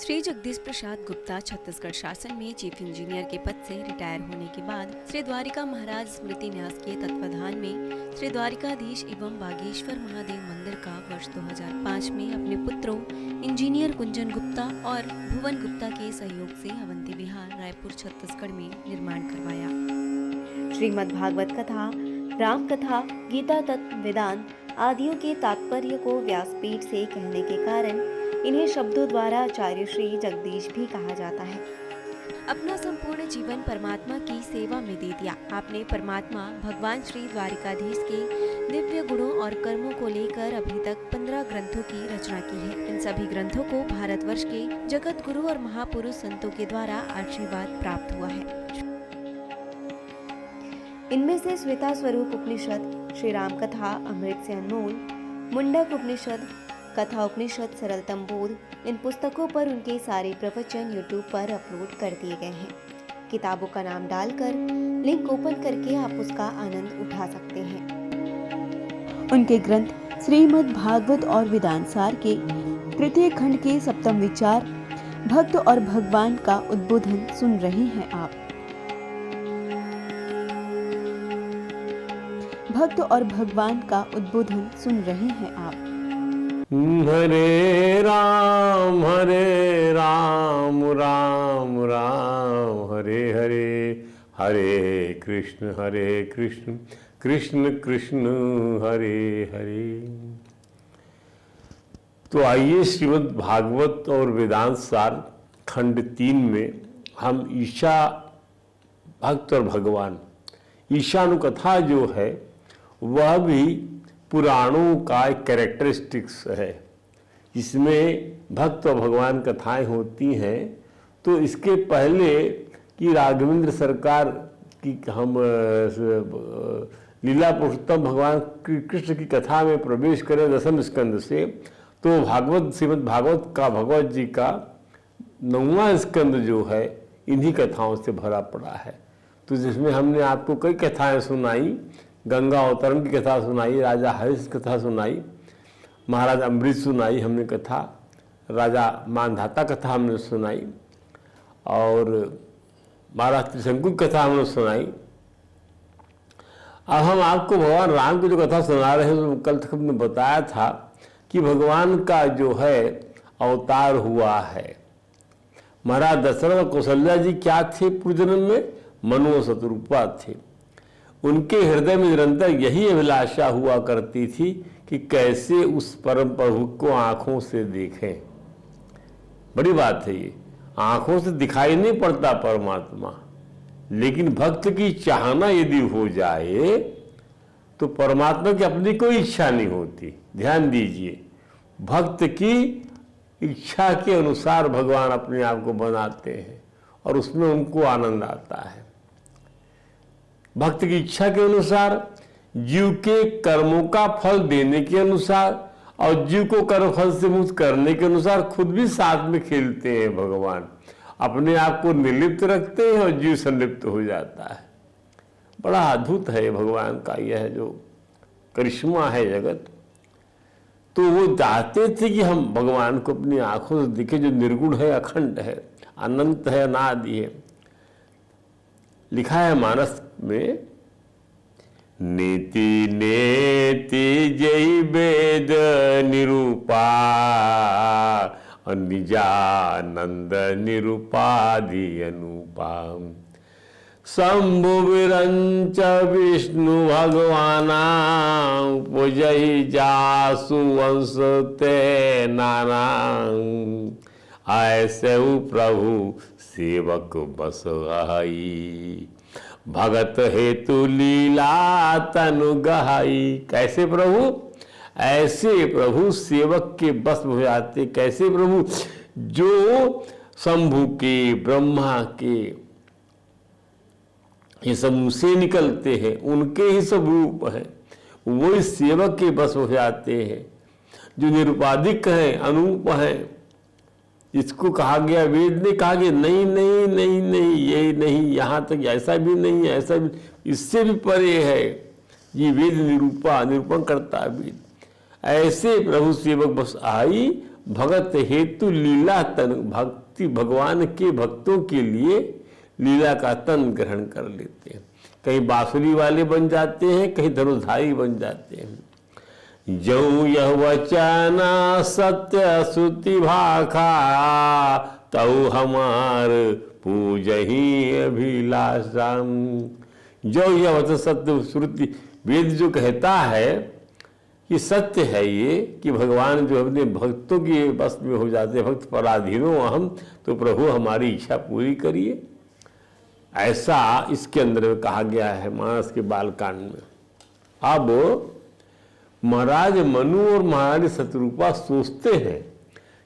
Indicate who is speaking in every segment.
Speaker 1: श्री जगदीश प्रसाद गुप्ता छत्तीसगढ़ शासन में chief engineer के पद से रिटायर होने के बाद श्री द्वारिका महाराज स्मृति न्यास के तत्वाधान में श्री द्वारिकाधीश एवं बागेश्वर महादेव मंदिर का वर्ष 2005 में अपने पुत्रों इंजीनियर कुंजन गुप्ता और भुवन गुप्ता के सहयोग से अवंती विहार रायपुर छत्तीसगढ़ में निर्माण करवाया। श्रीमद् भागवत कथा, राम कथा, गीता तत्व, वेदांत आदियों के तात्पर्य को व्यासपीठ से कहने के कारण इन्हें शब्दों द्वारा आचार्य श्री जगदीश भी कहा जाता है। अपना संपूर्ण जीवन परमात्मा की सेवा में दे दिया। आपने परमात्मा भगवान श्री द्वारिकाधीश के दिव्य गुणों और कर्मों को लेकर अभी तक 15 ग्रंथों की रचना की है। इन सभी ग्रंथों को भारतवर्ष के जगत गुरु और महापुरुष संतों के द्वारा आशीर्वाद प्राप्त हुआ है। इनमें से श्वेता स्वरूप उपनिषद, श्री राम कथा अमृत से अनमोल, मुंडक उपनिषद, कथा उपनिषद, सरलतम बोध, इन पुस्तकों पर उनके सारे प्रवचन यूट्यूब पर अपलोड कर दिए गए हैं। किताबों का नाम डालकर लिंक ओपन करके आप उसका आनंद उठा सकते हैं। उनके ग्रंथ श्रीमद् भागवत और वेदांत सार के तृतीय खंड के सप्तम विचार भक्त और भगवान का उद्बोधन सुन रहे हैं आप। भक्त और भगवान का उद्बोधन सुन रहे हैं आप।
Speaker 2: हरे राम राम राम हरे हरे, हरे कृष्ण कृष्ण कृष्ण हरे हरे। तो आइए श्रीमद् भागवत और वेदांत सार खंड 3 में हम ईशा भक्त और भगवान, ईशानुकथा जो है वह भी पुराणों का एक कैरेक्टरिस्टिक्स है। इसमें भक्त और भगवान कथाएं होती हैं। तो इसके पहले कि राघवेंद्र सरकार की हम लीला पुरुषोत्तम भगवान कृष्ण की कथा में प्रवेश करें 10वें स्कंद से, तो भागवत श्रीमद् भागवत का भगवत जी का 9वां स्कंद जो है इन्हीं कथाओं से भरा पड़ा है। तो जिसमें हमने आपको कई कथाएं सुनाई, गंगा अवतरण की कथा सुनाई, राजा हरिश की कथा सुनाई, महाराज अम्बरीश सुनाई हमने कथा, राजा मानधाता कथा हमने सुनाई और महाराज त्रिशंकु की कथा हमने सुनाई। अब हम आपको भगवान राम की जो कथा सुना रहे हैं, तो कल तक हमने बताया था कि भगवान का जो है अवतार हुआ है। महाराज दशरथ और कौशल्या जी क्या थे पूर्व जन्म में? मनु शतरूपा थे। उनके हृदय में निरंतर यही अभिलाषा हुआ करती थी कि कैसे उस परम प्रभु को आंखों से देखें। बड़ी बात है ये, आंखों से दिखाई नहीं पड़ता परमात्मा, लेकिन भक्त की चाहना यदि हो जाए तो परमात्मा की अपनी कोई इच्छा नहीं होती। ध्यान दीजिए, भक्त की इच्छा के अनुसार भगवान अपने आप को बनाते हैं और उसमें उनको आनंद आता है। भक्त की इच्छा के अनुसार, जीव के कर्मों का फल देने के अनुसार और जीव को कर्म फल से मुक्त करने के अनुसार खुद भी साथ में खेलते हैं। भगवान अपने आप को निर्लिप्त रखते हैं और जीव संलिप्त हो जाता है। बड़ा अद्भुत है भगवान का यह जो करिश्मा है जगत। तो वो चाहते थे कि हम भगवान को अपनी आंखों से दिखे, जो निर्गुण है, अखंड है, अनंत है, अनादि है। लिखा है मानस में, नीति नेति जय वेद निरूपा निजानंद निरूपाधि अनुपा, शंभु विरंच विष्णु भगवाना पूजहि जासु वंश ते नाना, ऐसे प्रभु सेवक बस आई, भगत हेतु लीला तनु गहाई। कैसे प्रभु? ऐसे प्रभु सेवक के बस हो जाते। कैसे प्रभु? जो शंभु के, ब्रह्मा के, ये सब से निकलते हैं, उनके ही सब रूप हैं, वो इस सेवक के बस हो जाते हैं। जो निरुपाधिक हैं, अनूप हैं, इसको कहा गया, वेद ने कहा गया नहीं नहीं नहीं नहीं, ये नहीं, यहाँ तक ऐसा भी नहीं है, ऐसा भी, इससे भी परे है। ये वेद निरूपण करता है वेद। ऐसे प्रभु सेवक बस आई भगत हेतु लीला तन, भक्ति भगवान के भक्तों के लिए लीला का तन ग्रहण कर लेते हैं। कहीं बांसुरी वाले बन जाते हैं, कहीं धनुधारी बन जाते हैं। जऊ यह वचना सत्य श्रुति भाखा, तऊ हमार पूजही अभिलाषा। जो यह वचन सत्य श्रुति वेद जो कहता है कि सत्य है ये कि भगवान जो अपने भक्तों के बस में हो जाते हैं, भक्त पराधीनो अहम, तो प्रभु हमारी इच्छा पूरी करिए, ऐसा इसके अंदर कहा गया है मानस के बालकांड में। अब महाराज मनु और महारानी शतरूपा सोचते हैं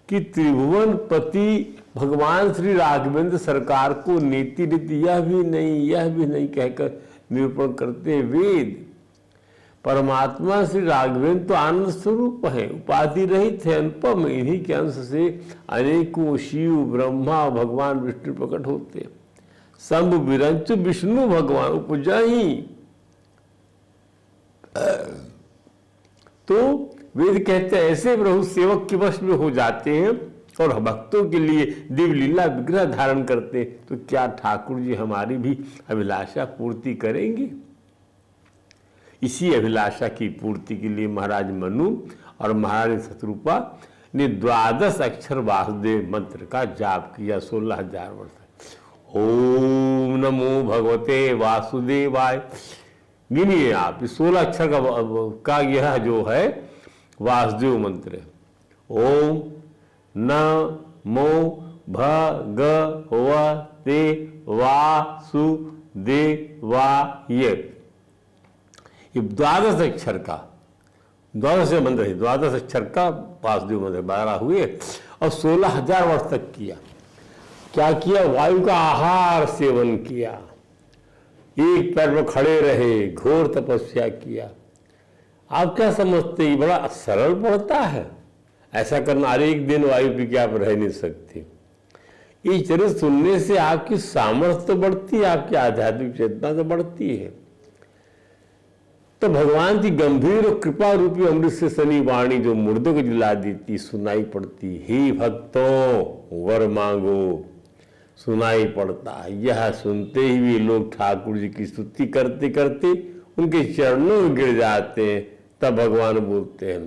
Speaker 2: कि त्रिभुवन पति भगवान श्री राघवेंद्र सरकार को नीति रीति यह भी नहीं कहकर निरूपण करते हैं वेद। परमात्मा श्री राघवेंद्र तो आनंद स्वरूप है, उपाधि रहित है, अनुपम। इन्हीं के अंश से अनेकों शिव ब्रह्मा भगवान विष्णु प्रकट होते हैं। शंभु विरंचु विष्णु भगवान उपजही। तो वेद कहते हैं ऐसे प्रभु सेवक के वश में हो जाते हैं और भक्तों के लिए दिव्य लीला विग्रह धारण करते हैं, तो क्या ठाकुर जी हमारी भी अभिलाषा पूर्ति करेंगे? इसी अभिलाषा की पूर्ति के लिए महाराज मनु और महारानी शतरूपा ने 12 अक्षर वासुदेव मंत्र का जाप किया 16,000 वर्ष। ओम नमो भगवते वासुदेवाय। गिनिए आप, इस 16 अक्षर का यह जो है वासुदेव मंत्र है। ओम नमो भगवते वासुदेवाय। ये 12 अक्षर का 12 मंत्र है, 12 अक्षर का वासुदेव मंत्र 12 हुए और 16,000 वर्ष तक किया। क्या किया? वायु का आहार सेवन किया, एक पैर पर खड़े रहे, घोर तपस्या किया। आप क्या समझते हैं बड़ा सरल पड़ता है ऐसा करना? अरे एक दिन वायु पी के आप रह नहीं सकते। ये चरित्र सुनने से आपकी सामर्थ्य तो बढ़ती है, आपकी आध्यात्मिक चेतना तो बढ़ती है। तो भगवान की गंभीर और कृपा रूपी अमृत से सनी वाणी जो मुर्दों को जिला देती सुनाई पड़ती। हे भक्तों वर मांगो, सुनाई पड़ता। यह सुनते ही वे लोग ठाकुर जी की स्तुति करते करते उनके चरणों में गिर जाते हैं। तब भगवान बोलते हैं,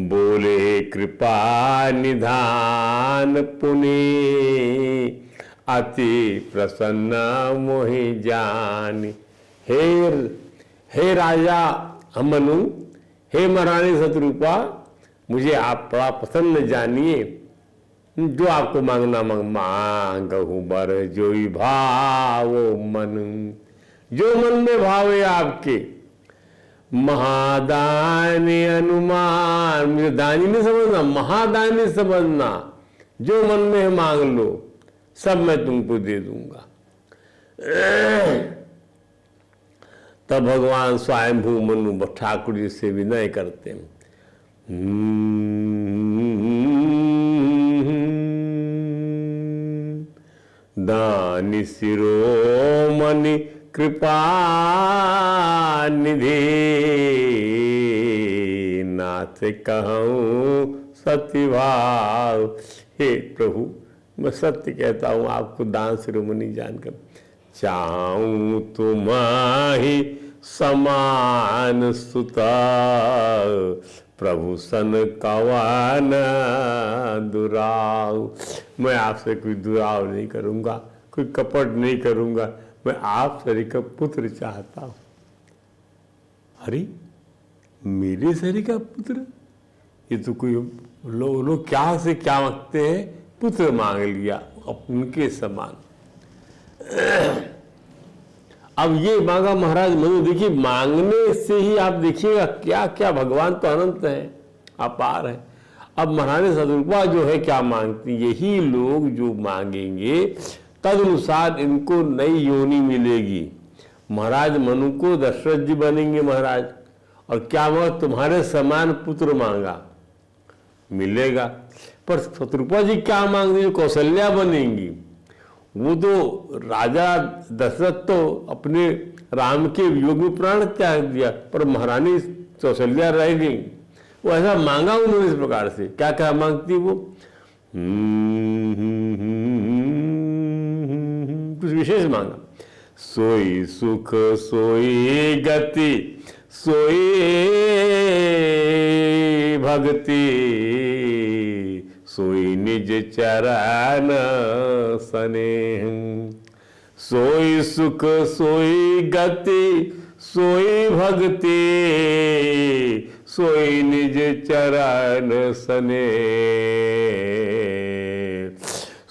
Speaker 2: बोले कृपा निधान पुनि, अति प्रसन्न मोहि जान। हे राजा मनु, हे महारानी शतरूपा, मुझे आप बड़ा प्रसन्न जानिए। जो आपको मांगना मांगहु बर जो भाव मन, जो मन में भाव है आपके। महादानी अनुमान, मुझे दानी नहीं समझना, महादानी समझना। जो मन में है मांग लो, सब मैं तुमको दे दूंगा। तब भगवान स्वयंभू मनु ठाकुर जी से विनय करते हैं। दानी शिरोमणि कृपा निधि, नाथ कहूँ सत्य भाव। हे प्रभु, मैं सत्य कहता हूँ आपको दान शिरोमणि जानकर। चाहूं तुम्हारी समान सुता, प्रभु सन कवन दुराव। मैं आपसे कोई दुराव नहीं करूंगा, कोई कपट नहीं करूंगा, मैं आप शरीर का पुत्र चाहता हूं। अरे मेरे शरीर का पुत्र? ये तो कोई लोग क्या से क्या मांगते हैं, पुत्र मांग लिया उनके समान। अब ये मांगा महाराज मनु। देखिए मांगने से ही आप देखिएगा क्या क्या, भगवान तो अनंत है, अपार है। अब महारानी शतरूपा जो है क्या मांगती, यही लोग जो मांगेंगे तद अनुसार इनको नई योनि मिलेगी। महाराज मनु को दशरथ जी बनेंगे महाराज, और क्या मांगा, तुम्हारे समान पुत्र मांगा, मिलेगा। पर शतरूपा जी क्या मांगती, जो कौशल्या बनेंगी। वो तो राजा दशरथ तो अपने राम के वियोग में प्राण त्याग दिया, पर महारानी कौशल्या रह गई। वो ऐसा मांगा उन्होंने इस प्रकार से। क्या क्या मांगती वो, कुछ विशेष मांगा। सोई सुख सोई गति सोई भक्ति सोई निज चरण स्नेह। सोई सुख सोई गति सोई भक्ति सोई निज चरण स्नेह।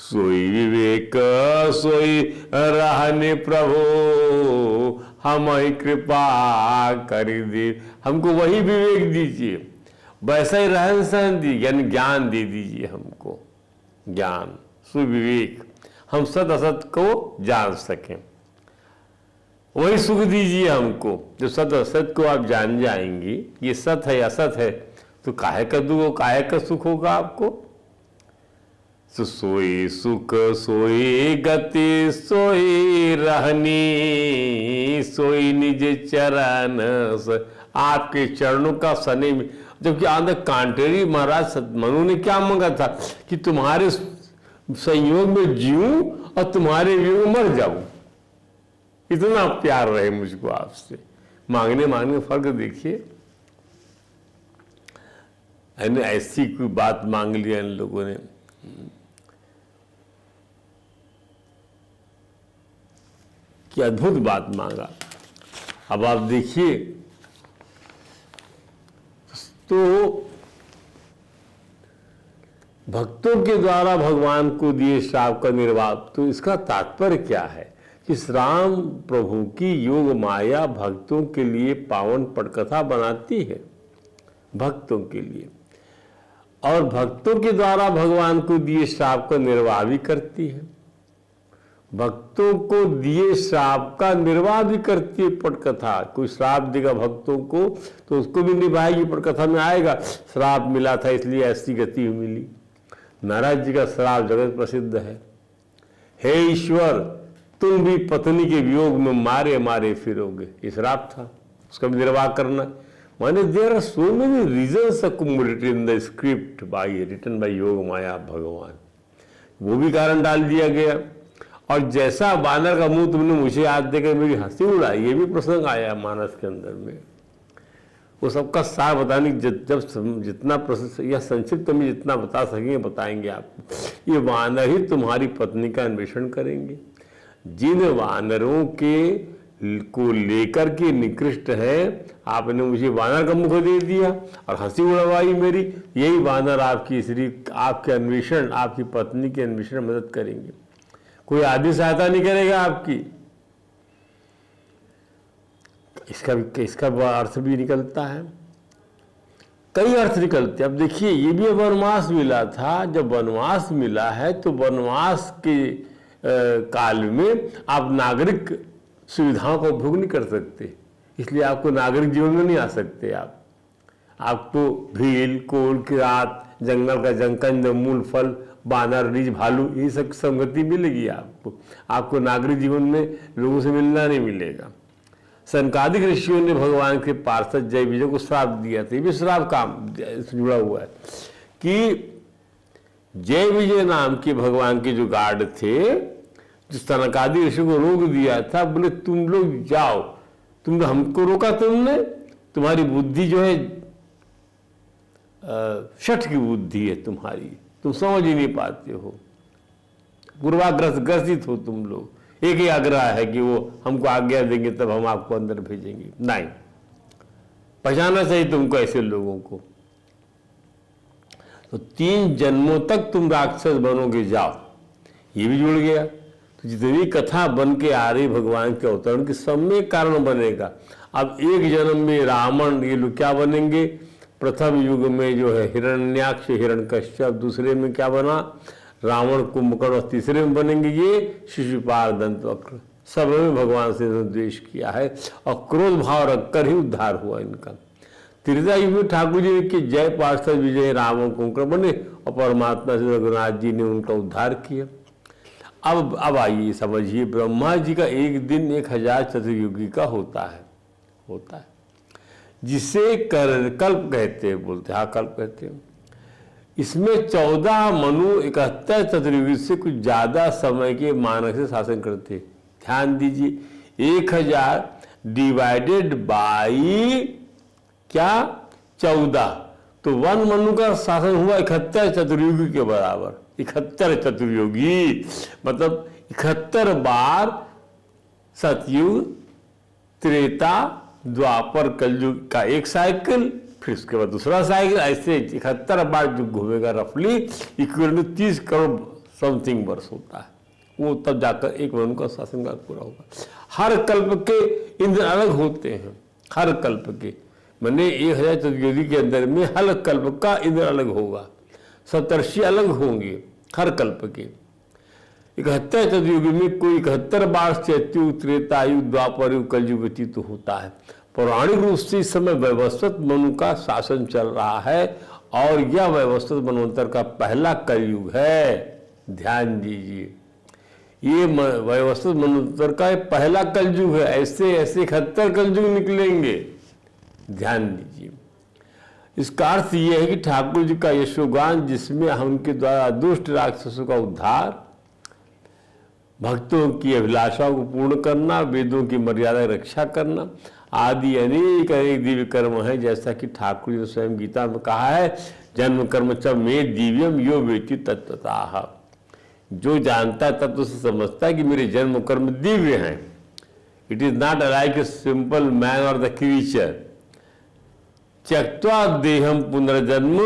Speaker 2: सोई विवेक सोई रहने प्रभु हमें कृपा कर दी। हमको वही विवेक दीजिए, वैसा ही रहन सहन दीजिए, यानी ज्ञान दे दीजिए हमको, ज्ञान सुविवेक, हम सत असत को जान सकें। वही सुख दीजिए हमको, जो सत असत को आप जान जाएंगी, ये सत है असत है, तो काहे का दुख काहे का सुख होगा आपको। तो सोई सुख सोई गति सोई रहनी सोई निज चरण। आपके चरणों का सने में, जबकि आंध्र कांटेरी महाराज मनु ने क्या मांगा था कि तुम्हारे संयोग में जीऊं और तुम्हारे वियोग में मर जाऊं। इतना प्यार रहे मुझको आपसे। मांगने मांगने फर्क देखिए, ऐसी कोई बात मांग लिया इन लोगों ने। कि अद्भुत बात मांगा। अब आप देखिए, तो भक्तों के द्वारा भगवान को दिए श्राप का निर्वाह, तो इसका तात्पर्य क्या है कि राम प्रभु की योग माया भक्तों के लिए पावन पटकथा बनाती है, भक्तों के लिए, और भक्तों के द्वारा भगवान को दिए श्राप का निर्वाह भी करती है। भक्तों को दिए श्राप का निर्वाह भी करती है पटकथा। कोई श्राप देगा भक्तों को तो उसको भी निभाएगी, पटकथा में आएगा श्राप मिला था इसलिए ऐसी गति मिली। नारद जी का श्राप जगत प्रसिद्ध है, हे ईश्वर तुम भी पत्नी के वियोग में मारे मारे फिरोगे, ये श्राप था, उसका भी निर्वाह करना। माने there are so many reasons accumulated in the script by written by Yogmaya भगवान, वो भी कारण डाल दिया गया। और जैसा बानर का मुंह तुमने मुझे याद देकर मेरी हंसी उड़ाई, ये भी प्रसंग आया मानस के अंदर में। वो सबका सार बताने जब जितना या संक्षिप्त में जितना बता सकेंगे बताएंगे आपको। ये वानर ही तुम्हारी पत्नी का अन्वेषण करेंगे। जिन वानरों को लेकर के निकृष्ट है, आपने मुझे वानर का मुख दे दिया और हंसी उड़वाई मेरी, यही वानर आपके अन्वेषण, आपकी पत्नी के अन्वेषण में मदद करेंगे। कोई आदमी सहायता नहीं करेगा आपकी। इसका अर्थ भी निकलता है, कई अर्थ निकलते हैं। अब देखिए, ये भी वनवास मिला था। जब वनवास मिला है तो वनवास के काल में आप नागरिक सुविधाओं का उपभोग नहीं कर सकते, इसलिए आपको नागरिक जीवन में नहीं आ सकते। आपको भील कोल किरात जंगल का जंकंद मूल फल बानर रीछ भालू ये सब संगति मिलेगी आपको नागरिक जीवन में लोगों से मिलना नहीं मिलेगा। सनकादिक ऋषियों ने भगवान के पार्षद जय विजय को श्राप दिया था, ये भी श्राप काम जुड़ा हुआ है कि जय विजय नाम के भगवान के जो गार्ड थे, जो सनकादिक ऋषि को रोक दिया था, बोले तुम लोग जाओ, तुम हमको रोका, तुमने तुम्हारी बुद्धि जो है शठ की बुद्धि है तुम्हारी, तुम समझ ही नहीं पाते हो, पूर्वाग्रसित हो तुम लोग। एक ही आग्रह है कि वो हमको आज्ञा देंगे तब हम आपको अंदर भेजेंगे, नहीं, पहचाना चाहिए तुमको ऐसे लोगों को। तो 3 जन्मों तक तुम राक्षस बनोगे, जाओ, ये भी जुड़ गया। तो जितनी कथा बन के आ रही भगवान के अवतरण की, सब में कारण बनेगा। अब एक जन्म में रावण ये लोग क्या बनेंगे, प्रथम युग में जो है हिरण्याक्ष हिरण्यकश्यप, दूसरे में क्या बना रावण कुंभकर्ण, और तीसरे में बनेंगे ये शिशुपाल दंतवक्र। सब में भगवान से द्वेष किया है और क्रोध भाव रखकर ही उद्धार हुआ इनका। त्रेता युग में ठाकुर जी के जय पार्षद विजय रावण कुंभकर्ण बने और परमात्मा से रघुनाथ जी ने उनका उद्धार किया। अब आइए समझिए, ब्रह्मा जी का एक दिन 1000 चतुर्युगी का होता है। जिसे कल्प कहते हैं, बोलते हाँ कल्प कहते हैं। इसमें 14 मनु 71 चतुर्युगी से कुछ ज्यादा समय के मानक से शासन करते। ध्यान दीजिए, 1000 डिवाइडेड बाई क्या 14, तो 1 मनु का शासन हुआ 71 चतुर्युगी के बराबर। 71 चतुर्युगी मतलब 71 बार सतयुग, त्रेता, द्वापर, कलयुग का एक साइकिल, फिर उसके बाद दूसरा साइकिल, ऐसे 71 बार जो घूमेगा रफली इक्विवेलेंट 30 करोड़ समथिंग वर्ष होता है। वो तब जाकर एक मनु का शासनकाल पूरा होगा। हर कल्प के इंद्र अलग होते हैं, हर कल्प के, मैंने 1000 चतुर्युगी के अंदर में हर कल्प का इंद्र अलग होगा, सप्तर्षि अलग होंगे हर कल्प के। 71 चतुर्युगी में कोई 71 बार सतयुग, त्रेता युग, द्वापर युग, कलयुग व्यतीत होता है। पौराणिक रूप से इस समय वैवस्वत मनु का शासन चल रहा है और यह वैवस्वत मनवंतर का पहला कलयुग है। ध्यान दीजिए, ये वैवस्वत मनवंतर का पहला कलयुग है। ऐसे ऐसे 71 कलयुग निकलेंगे, ध्यान दीजिए। इसका अर्थ यह है कि ठाकुर जी का यशोगान, जिसमें उनके द्वारा दुष्ट राक्षसों का उद्धार, भक्तों की अभिलाषाओं को पूर्ण करना, वेदों की मर्यादा की रक्षा करना आदि अनेक अनेक दिव्य कर्म है। जैसा कि ठाकुर जी ने स्वयं गीता में कहा है, जन्म कर्म च मे दिव्यम यो वेति तत्वतः। जो जानता है तत्व से समझता है कि मेरे जन्म कर्म दिव्य हैं। It is not like a simple man और द क्रीचर। त्यक्त्वा देहम पुनर्जन्म,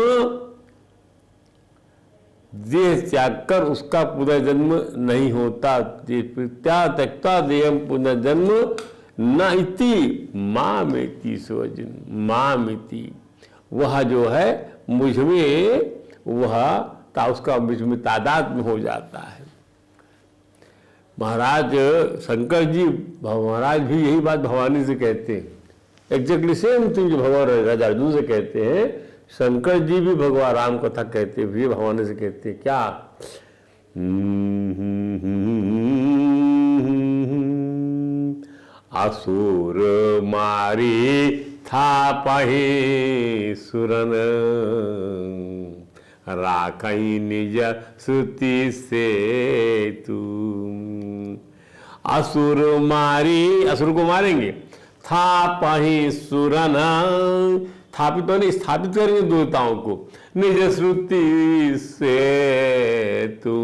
Speaker 2: देह त्याग कर उसका पुनर्जन्म नहीं होता। त्यक्त्वा देहम पुनर्जन्म न इति मामेति स्वजन, मामेति वह जो है मुझ में, वह उसका मुझ में तादाद में हो जाता है। महाराज शंकर जी, महाराज भी यही बात भवानी से कहते हैं, एग्जैक्टली सेम थिंग जो भगवान राजा अर्जुन से कहते हैं, शंकर जी भी भगवान राम कथा कहते हुए भवानी से कहते हैं क्या, असुर मारी था पहे सुरन, राखई निज श्रुति से तुम। असुर मारी, असुर को मारेंगे, था पही सुरन, स्थापित तो नहीं, स्थापित करेंगे देवताओं को, निज श्रुति से तू।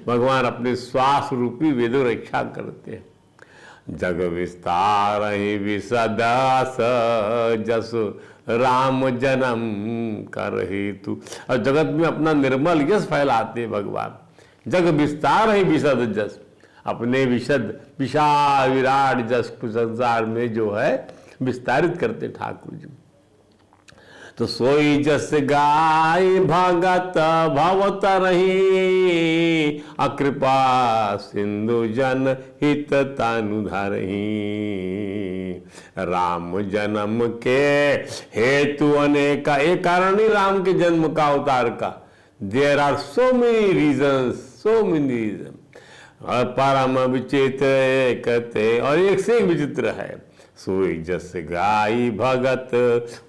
Speaker 2: भगवान अपने श्वास रूपी वेदों रक्षा करते हैं। जग विस्तार ही विसदास जस राम जन्म कर हेतु। और जगत में अपना निर्मल यश फैलाते भगवान। जग विस्तार ही विसद जस, अपने विशद विशाल विराट जस को संसार में जो है विस्तारित करते ठाकुर जी। तो सोई जस गाय भगत भवत रही, अकृपा सिंधु जन हित तनु धरही। राम जन्म के हेतु अनेका, एक कारण नहीं राम के जन्म का अवतार का। There are so many reason, so many reason. परम विचित्र कहते, और एक से एक विचित्र है। सोई जस गाई भगत,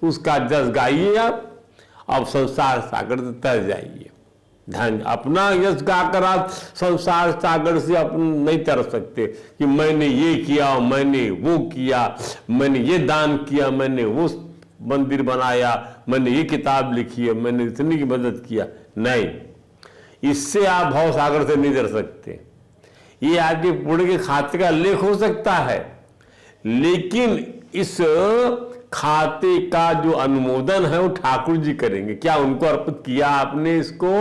Speaker 2: उसका जस गाइए आप, अब संसार सागर से तर जाइए। ध्यान, अपना यश गाकर आप संसार सागर से अपन नहीं तर सकते कि मैंने ये किया, मैंने वो किया, मैंने ये दान किया, मैंने वो मंदिर बनाया, मैंने ये किताब लिखी है, मैंने इतनी की मदद किया। नहीं, इससे आप भव सागर से नहीं तर सकते। ये आपके पुण्य के खाते का लेख हो सकता है, लेकिन इस खाते का जो अनुमोदन है वो ठाकुर जी करेंगे। क्या उनको अर्पित किया आपने इसको,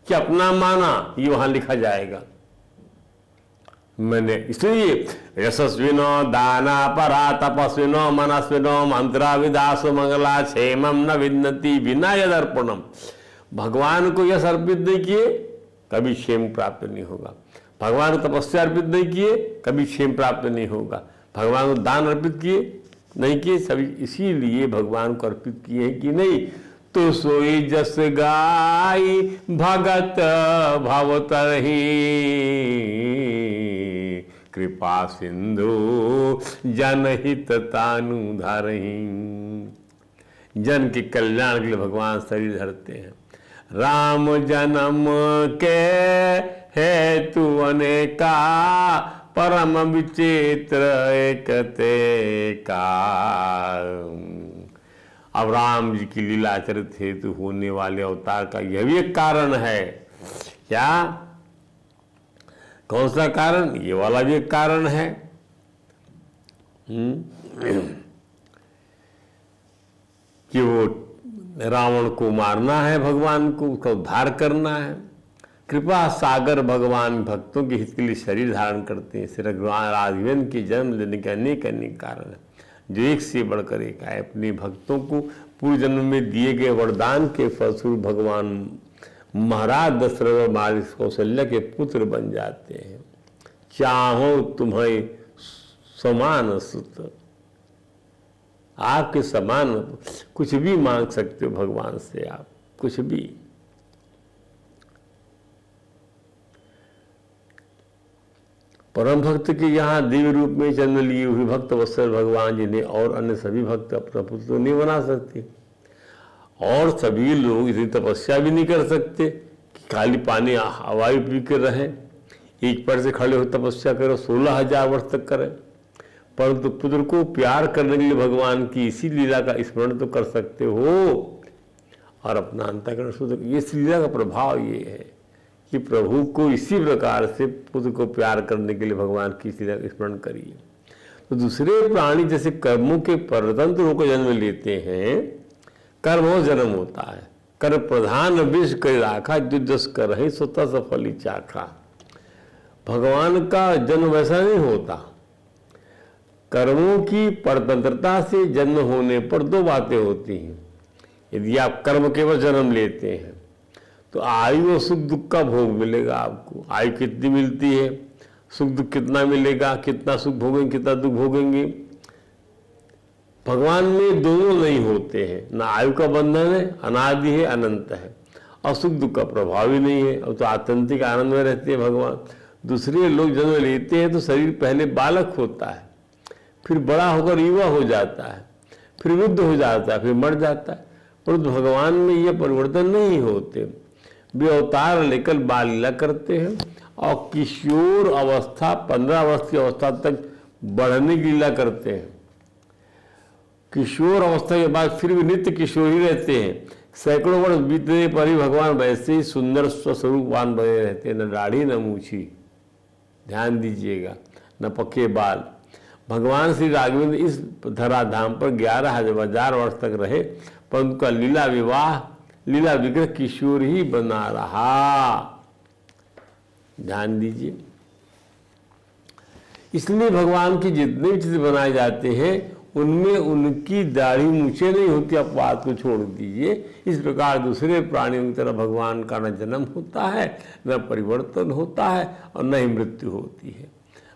Speaker 2: कि अपना माना, ये वहां लिखा जाएगा। मैंने इसलिए यशस्विनो दाना परा तपस्विनो मनस्विनो मंत्रा विदासो मंगला क्षेमम न विन्नति बिना यदर्पणम। भगवान को यश अर्पित नहीं किए कभी क्षेम प्राप्त नहीं होगा। भगवान को तपस्या अर्पित नहीं किए कभी क्षेम प्राप्त नहीं होगा। भगवान को दान अर्पित किए नहीं किए, सभी इसीलिए भगवान को अर्पित किए हैं कि नहीं। तो सोई जस गाई भगत भवत रही, कृपा सिंधु जनहित तानु धारही। जन के कल्याण के लिए भगवान शरीर धरते हैं। राम जन्म के हेतु अनेका, परम विचित्र एकते का। अब राम जी की लीला चरित हेतु होने वाले अवतार का यह भी एक कारण है। क्या? कौन सा कारण? ये वाला भी एक कारण है। कि वो रावण को मारना है, भगवान को, उसका उद्धार करना है। कृपा सागर भगवान भक्तों के हित के लिए शरीर धारण करते हैं। श्री राघवेंद्र के जन्म लेने के अनेक अनेक कारण है, जो एक से बढ़कर एक आए। अपने भक्तों को पूर्व जन्म में दिए गए वरदान के फलस्वरूप भगवान महाराज दशरथ महाराज कौशल्या के पुत्र बन जाते हैं। चाहो तुम्हें समान सुत, आपके समान कुछ भी मांग सकते हो भगवान से, आप कुछ भी। परम भक्त के यहाँ दिव्य रूप में जन्म लिए हुए भक्त वत्सल भगवान जिन्हें और अन्य सभी भक्त अपना पुत्र नहीं बना सकते, और सभी लोग इतनी तपस्या भी नहीं कर सकते कि खाली पानी हवाई पी कर रहे। एक पैर से खड़े हो तपस्या करो, 16,000 वर्ष तक करें, परंतु पुत्र को प्यार करने के लिए भगवान की इसी लीला का स्मरण तो कर सकते हो और अपना अंतःकरण शुद्ध। इस लीला का प्रभाव ये है कि प्रभु को इसी प्रकार से पुत्र को प्यार करने के लिए भगवान की इसी लीला का स्मरण करिए। तो दूसरे प्राणी जैसे कर्मों के परतंत्र होकर जन्म लेते हैं, कर्म हो जन्म होता है। कर प्रधान विष कर राखा, जो जस कर रहे स्वतः सफल चाखा। भगवान का जन्म वैसा नहीं होता। कर्मों की परतंत्रता से जन्म होने पर दो बातें होती हैं। यदि आप कर्म केवल जन्म लेते हैं तो आयु और सुख दुख का भोग मिलेगा आपको। आयु कितनी मिलती है, सुख दुख कितना मिलेगा, कितना सुख भोगेंगे, कितना दुख भोगेंगे। भगवान में दोनों नहीं होते हैं, ना आयु का बंधन है, अनादि है, अनंत है, और सुख दुख का प्रभाव ही नहीं है। अब तो आत्यंतिक आनंद में रहते हैं भगवान। दूसरे लोग जन्म लेते हैं तो शरीर पहले बालक होता है, फिर बड़ा होकर युवा हो जाता है, फिर वृद्ध हो जाता है, फिर मर जाता है। परंतु भगवान में यह परिवर्तन नहीं होते। वे अवतार लेकर बाल लीला करते हैं और किशोर अवस्था 15 वर्ष की अवस्था तक बढ़ने की लीला करते हैं। किशोर अवस्था के बाद फिर भी नित्य किशोर ही रहते हैं। सैकड़ों वर्ष बीतने पर ही भगवान वैसे ही सुंदर स्वस्वरूपवान बने रहते हैं, न दाढ़ी न मूछी, ध्यान दीजिएगा, न पक्के बाल। भगवान श्री राघवेंद्र इस धराधाम पर 11,000 वर्ष तक रहे, पर उनका लीला विग्रह किशोर ही बना रहा। ध्यान दीजिए। इसलिए भगवान की जितने भी चीजें बनाए जाते हैं उनमें उनकी दाढ़ी मूछें नहीं होती, आप बात को छोड़ दीजिए। इस प्रकार दूसरे प्राणियों की तरह भगवान का न जन्म होता है, न परिवर्तन होता है, और न ही मृत्यु होती है।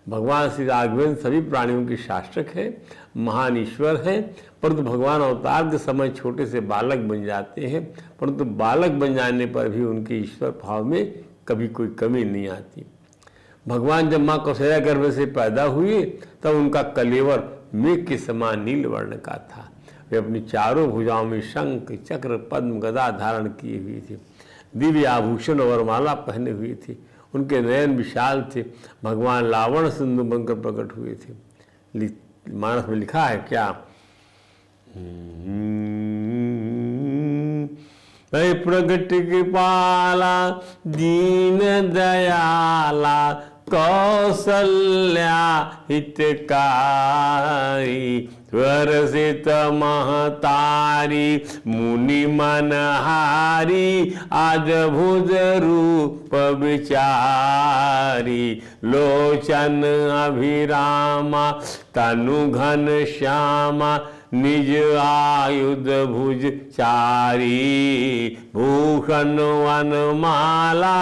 Speaker 2: भगवान श्री राघवेंद्र सभी प्राणियों के शासक हैं, महान ईश्वर हैं, परंतु भगवान अवतार के समय छोटे से बालक बन जाते हैं, परंतु बालक बन जाने पर भी उनके ईश्वर भाव में कभी कोई कमी नहीं आती। भगवान जब माँ कौशल्या गर्भ से पैदा हुए तब उनका कलेवर मेघ के समान नील वर्ण का था। वे अपनी चारों भुजाओं में शंख चक्र पद्म गदा धारण किए हुए थे, दिव्य आभूषण और वरमाला पहने हुए थे। उनके नयन विशाल थे। भगवान लावण सिंधु बनकर प्रकट हुए थे। मानस में लिखा है क्या, प्रगट कृपाला दीन दयाला कौसल्या हितकारी, त्वरसित महतारी मुनि मनहारी, आज भुज रूप विचारी, लोचन अभिरामा तनु घन श्यामा, निज आयुध भुज चारी, भूषण वनमाला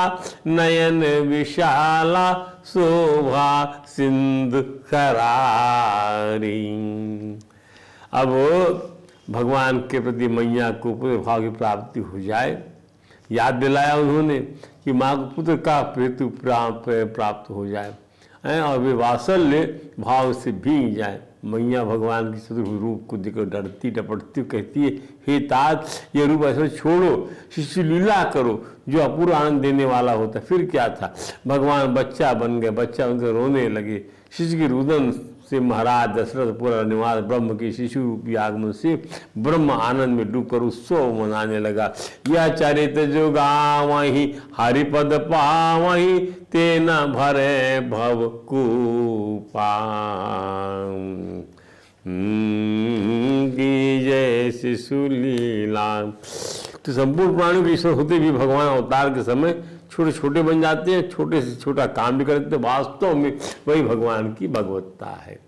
Speaker 2: नयन विशाला, शोभा सिंधु करारी। अब भगवान के प्रति मैया को पुत्र भाव की प्राप्ति हो जाए, याद दिलाया उन्होंने कि माँ को पुत्र का हेतु प्राप्त हो जाए। हैं और वे वात्सल्य भाव से भीग जाए। मैया भगवान की चतुर्भुज रूप को देखकर डरती डपटती कहती है, हे तात ये रूप ऐसे छोड़ो, शिशु लीला करो जो अपूर्व आनंद देने वाला होता। फिर क्या था, भगवान बच्चा बन गए, बच्चा बनकर रोने लगे। शिशु के रुदन से महाराज दशरथ पूरा निवास ब्रह्म के शिशु रूपी आगमन से ब्रह्म आनंद में डूबकर उत्सव मनाने लगा। यह चरित जो गावहीं हरिपद पावहीं तेना भरे भव कूपा की जय शिशु लीला। तो संपूर्ण प्राणियों के ईश्वर होते भी भगवान अवतार के समय छोटे छोटे बन जाते हैं, छोटे से छोटा काम भी करते हैं। वास्तव में वही भगवान की भगवत्ता है।